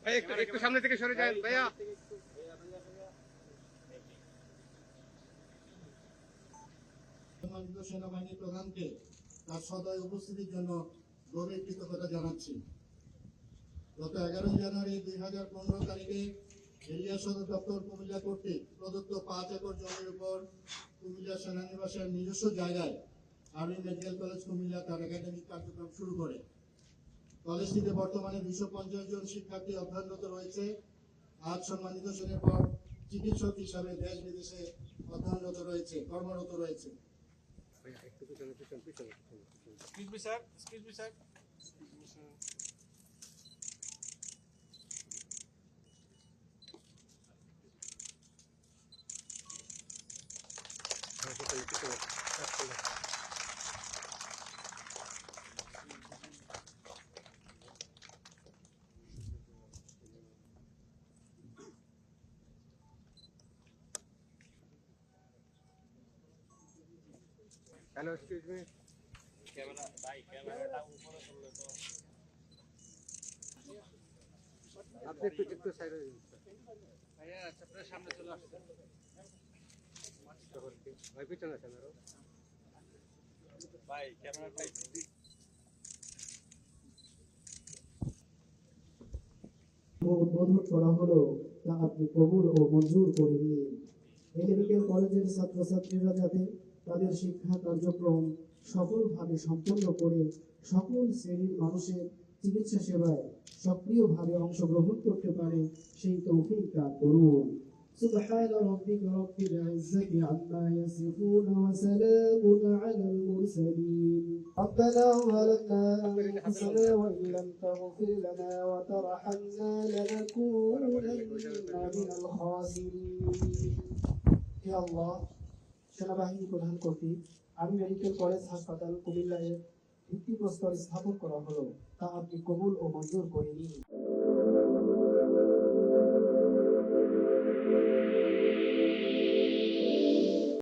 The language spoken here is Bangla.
ভাই একটু একটু সামনে থেকে সরে যান ভাইয়া। সম্মানিত সেনাবাহিনী প্রধানকে তার সদয় উপস্থিতির জন্য গভীর কৃতজ্ঞতা জানাচ্ছি। গত 11 জানুয়ারি 2015 তারিখে এরিয়া সদর দপ্তর কুমিল্লা কর্তৃক প্রদত্ত 5 একর জমির উপর কুমিল্লা সেনানিবাসের নিজস্ব জায়গায় আর্মি মেডিকেল কলেজ কুমিল্লা তার একাডেমিক কার্যক্রম শুরু করে। কলেজটিতে বর্তমানে 250 জন শিক্ষার্থী অধ্যয়নরত রয়েছে। আজ সম্মানিত সেনের পর চিকিৎসক হিসাবে দেশ বিদেশে অধ্যয়নরত রয়েছে, কর্মরত রয়েছে। Excuse me, sir. Excuse me, sir. Excuse me, sir. Hello, excuse me. Camera ভাই ক্যামেরাটা উপরে করলে তো আপনি একটু একটু সাইডে দিন। ভাইয়া আপনার সামনে চলে আসছে ভাই পিছনে আছেন আরো। ভাই ক্যামেরাটা উদ্বোধন করা হলো তা আপনি কবুল ও মঞ্জুর করে নিন। এই মেডিকেল কলেজের ছাত্রছাত্রীরা যাতে তাদের শিক্ষা কার্যক্রম সফলভাবে সম্পন্ন করে সকল শ্রেণীর মানুষের চিকিৎসা সেবায় সক্রিয়ভাবে অংশগ্রহণ করতে পারে সেই তৌফিক দান করুন। سبحان ربك رب العزة عما يصفون وسلام على المرسلين ربنا ظلمنا أنفسنا وإن لم تغفر لنا وترحمنا لنكونن من الخاسرين يا الله সেনাবাহিনী প্রধান কর্তৃক আর্মি মেডিকেল কলেজ হাসপাতাল কুমিল্লায় ভিত্তিপ্রস্তর স্থাপন করা হলো তা আপনি কবুল ও মঞ্জুর করে নিন।